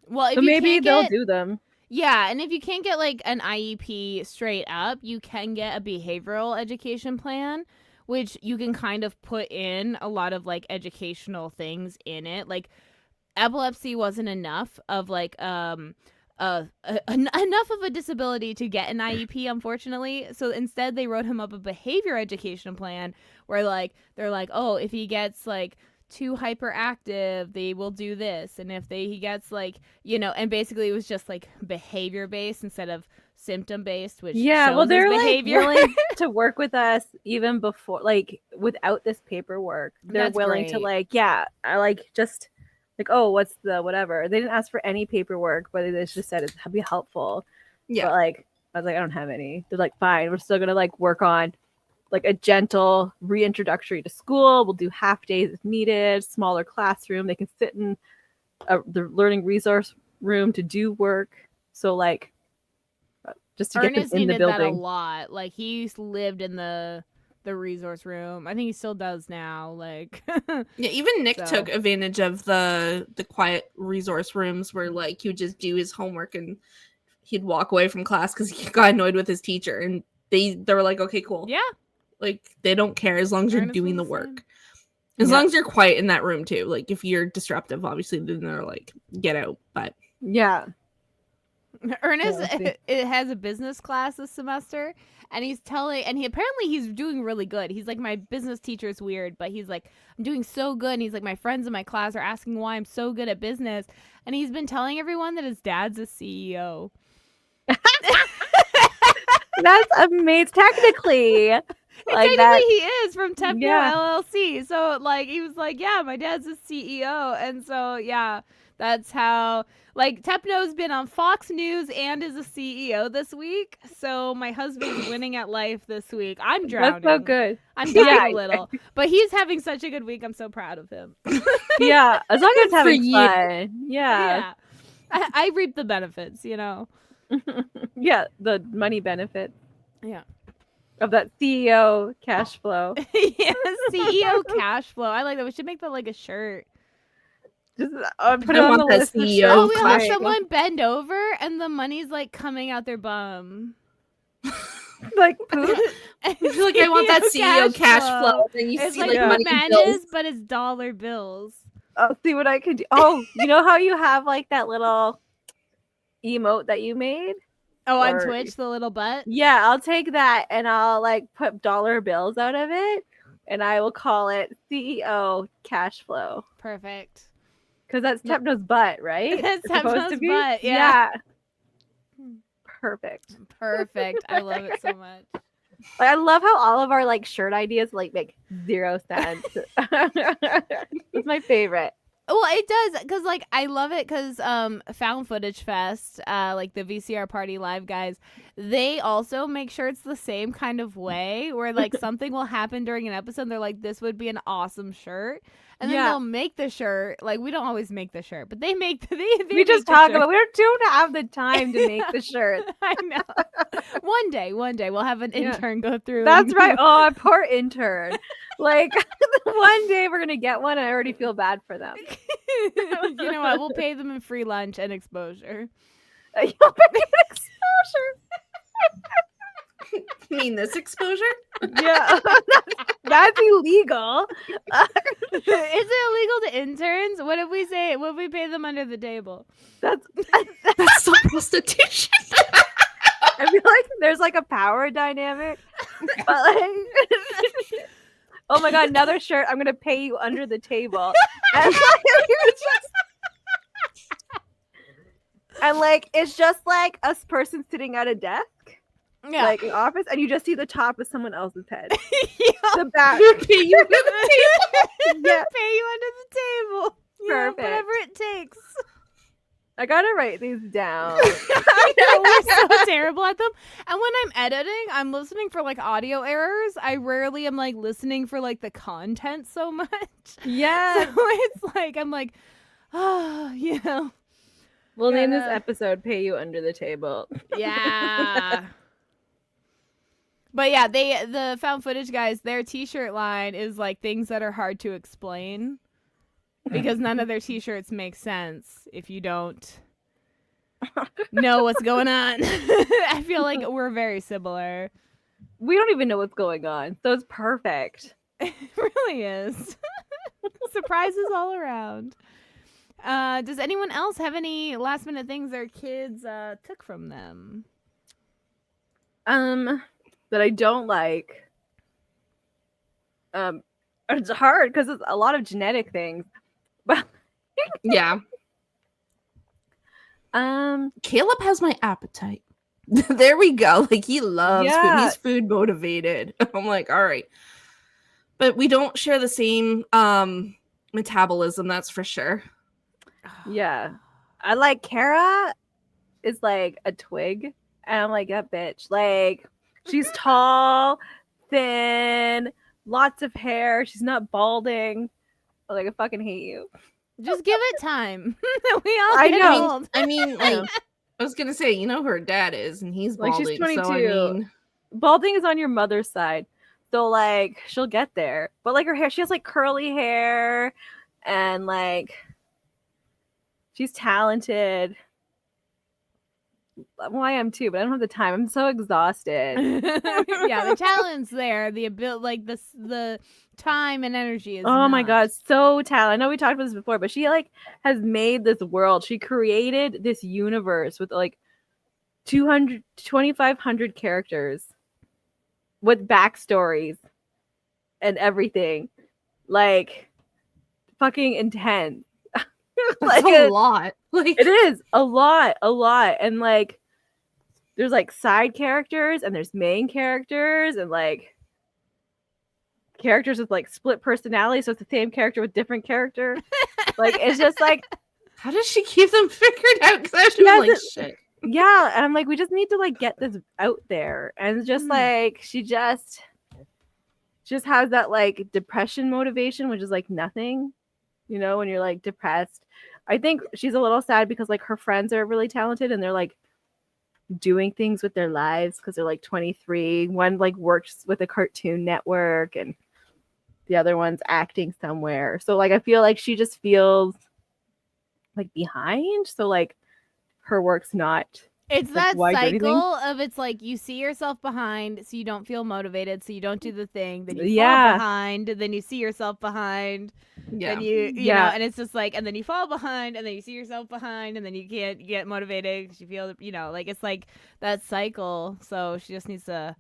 Well, so maybe they'll do them. Yeah, and if you can't get like an IEP straight up, you can get a behavioral education plan, which you can kind of put in a lot of like educational things in it, like. Epilepsy wasn't enough of like enough of a disability to get an IEP, unfortunately. So instead they wrote him up a behavior education plan where like they're like, oh, if he gets like too hyperactive, they will do this, and if he gets like, you know, and basically it was just like behavior based instead of symptom based, which well, they're behavior. Like willing to work with us even before, like without this paperwork. They're That's willing great. to like, I like just. Like, oh, what's the whatever? They didn't ask for any paperwork, but they just said it'd be helpful. Yeah. But like, I was like, I don't have any. They're like, fine, we're still gonna like work on like a gentle reintroductory to school. We'll do half days if needed, smaller classroom. They can sit in the learning resource room to do work. So like, just to Ernest get them in the building. That a lot. Like he lived in the resource room. I think he still does now. Like yeah, even Nick took advantage of the quiet resource rooms where like he would just do his homework and he'd walk away from class because he got annoyed with his teacher, and they were like, okay, cool. Yeah. Like they don't care as long as you're doing the work. As long as you're quiet in that room too. Like if you're disruptive, obviously then they're like, get out. But yeah. Ernest it has a business class this semester, and he's doing really good. He's like, my business teacher is weird, but he's like, I'm doing so good. And he's like, my friends in my class are asking why I'm so good at business, and he's been telling everyone that his dad's a CEO. That's amazing. Technically he is from Tepno LLC. So like he was like, yeah, my dad's a CEO, and so yeah, that's how. Like, Tepno's been on Fox News and is a CEO this week. So my husband's winning at life this week. I'm drowning. That's so good. I'm dying a little. But he's having such a good week. I'm so proud of him. Yeah. As long as it's having fun. Yeah. I reap the benefits, you know. Yeah. The money benefits. Yeah. Of that CEO cash flow. Yeah. CEO cash flow. I like that. We should make that like a shirt. Just put it on the list. CEO we'll have someone bend over and the money's like coming out their bum. Like poop. I feel like I want that CEO cash flow. Then you it's see like money bills, but it's dollar bills. I'll see what I can do. Oh, you know how you have like that little emote that you made? Oh, on Twitch, the little butt? Yeah, I'll take that and I'll like put dollar bills out of it, and I will call it CEO cash flow. Perfect. Because that's Tepno's butt, right? That's Tepno's butt, yeah. Perfect. I love it so much. Like, I love how all of our like shirt ideas like make 0 sense. It's my favorite. Well, it does, because like I love it because Found Footage Fest, like the VCR Party Live guys, they also make shirts the same kind of way where like something will happen during an episode. They're like, this would be an awesome shirt. And then they'll make the shirt. Like, we don't always make the shirt, but they make we just talk about, we don't have the time to make the shirt. I know. One day we'll have an intern go through. That's right. Oh, a poor intern. Like, one day we're going to get one and I already feel bad for them. You know what? We'll pay them in free lunch and exposure. You'll pay exposure. You mean this exposure? Yeah. That's illegal. Is it illegal to interns? What if we say, what if we pay them under the table? That's so prostitution. I feel like there's like a power dynamic. But like, oh my god, another shirt. I'm gonna pay you under the table. And like, And like it's just like a person sitting at a desk, Yeah. like an office, and you just see the top of someone else's head. Yeah. The back. Pay you under the table. Yeah. Pay you under the table. Yeah, Perfect. whatever it takes. I gotta write these down. I know, we're so terrible at them. And when I'm editing, I'm listening for like audio errors. I rarely am like listening for like the content so much. Yeah. So it's like I'm like, oh, you know. We'll name this episode "Pay You Under the Table." Yeah. But yeah, the found footage guys, their t-shirt line is like things that are hard to explain. Because none of their t-shirts make sense if you don't know what's going on. I feel like we're very similar. We don't even know what's going on, so it's perfect. It really is. Surprises all around. Does anyone else have any last minute things their kids took from them? That I don't like. It's hard because it's a lot of genetic things. But Yeah. Caleb has my appetite. There we go. Like he loves food. He's food motivated. I'm like, all right. But we don't share the same metabolism, that's for sure. Yeah. I like Kara is like a twig. And I'm like, that bitch. Like, she's tall, thin, lots of hair. She's not balding. Like, I fucking hate you. Just give it time. We all I get know. old. I mean, like, I was gonna say, you know who her dad is, and he's Like, balding. she's 22. So, I mean, balding is on your mother's side. So, like, she'll get there. But, like, her hair, she has, like, curly hair. And, like, she's talented. Well, I am too, but I don't have the time. I'm so exhausted. Yeah, the talent's there. The ability, like the time and energy is. Oh my not. god, so talented. I know we talked about this before, but she like has made this world. She created this universe with like 2,500 characters with backstories and everything. Like fucking intense. that's a lot. Like, it is a lot. And like there's like side characters and there's main characters and like characters with like split personality, so it's the same character with different character. Like it's just like, how does she keep them figured out? Because I should be like, shit. Yeah, and I'm like, we just need to like get this out there. And it's just like she just has that like depression motivation, which is like nothing, you know, when you're like depressed. I think she's a little sad because like her friends are really talented and they're like doing things with their lives because they're like 23. One like works with a Cartoon Network and the other one's acting somewhere. So like I feel like she just feels like behind. So like her work's not. It's that cycle of it's like you see yourself behind, so you don't feel motivated, so you don't do the thing. Then you fall behind, then you see yourself behind. Yeah. Then you know, and it's just like, and then you fall behind, and then you see yourself behind, and then you can't get motivated because you feel, you know, like it's like that cycle. So she just needs to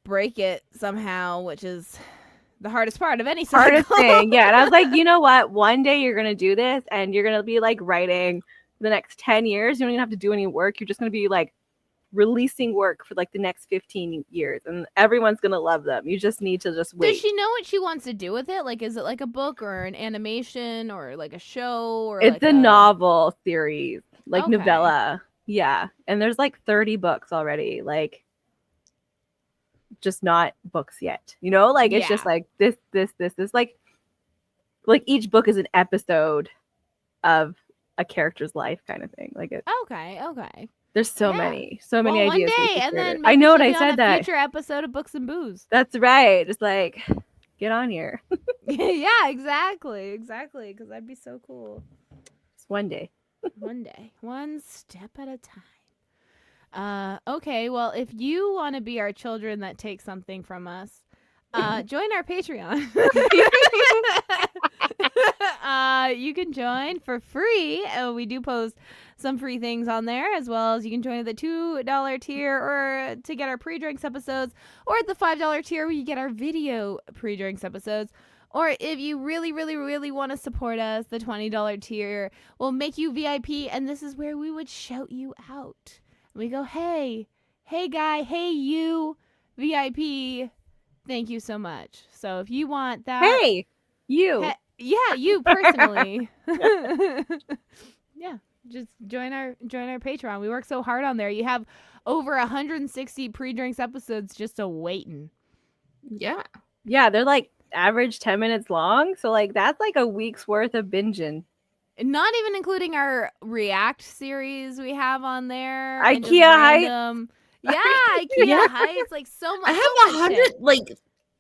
break it somehow, which is the hardest part of any cycle. Hardest thing, yeah. And I was like, you know what? One day you're gonna do this, and you're gonna be like writing the next 10 years. You don't even have to do any work. You're just gonna be like releasing work for like the next 15 years, and everyone's gonna love them. You just need to just wait. Does she know what she wants to do with it? Like, is it like a book or an animation or like a show? Or it's like a novel series, like Okay. novella. Yeah, and there's like 30 books already. Like, just not books yet. You know, like it's just like this. Like each book is an episode of a character's life, kind of thing. Like it. Okay. There's so many ideas. One day, and then I know what I on said. A that future episode of Books and Booze. That's right. Just like get on here. Yeah, exactly. Because that'd be so cool. Just one day. One day, one step at a time. Okay. Well, if you want to be our children that take something from us, join our Patreon. You can join for free. We do post some free things on there, as well as you can join at the $2 tier or to get our pre-drinks episodes, or at the $5 tier where you get our video pre-drinks episodes, Or if you really, really, really want to support us, the $20 tier will make you VIP, and this is where we would shout you out. We go, hey guy, hey you, VIP, thank you so much. So if you want that, Hey, you. yeah, you personally, yeah, just join our Patreon. We work so hard on there. You have over 160 pre-drinks episodes just waiting. Yeah. Yeah, they're like average 10 minutes long. So like that's like a week's worth of binging. Not even including our React series we have on there. IKEA and just random, yeah, IKEA Heights, like so much. I have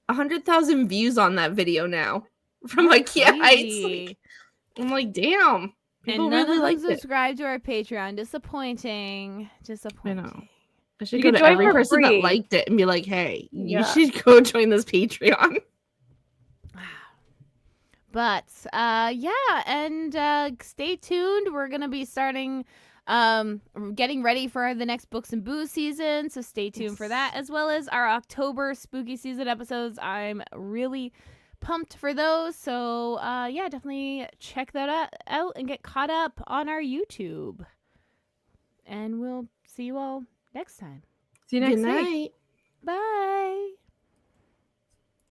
100,000 views on that video now from IKEA Heights. Like, I'm like, damn. People and none really of them like it. subscribe to our Patreon. Disappointing. I know. I should You go can to join every for person free. that liked it and be like, hey, Yeah. you should go join this Patreon. But yeah, and stay tuned. We're gonna be starting getting ready for the next Books and Booze season, so stay tuned for that, as well as our October spooky season episodes. I'm really pumped for those, so yeah, definitely check that out and get caught up on our YouTube. And we'll see you all next time. See you next Good week. night. Bye.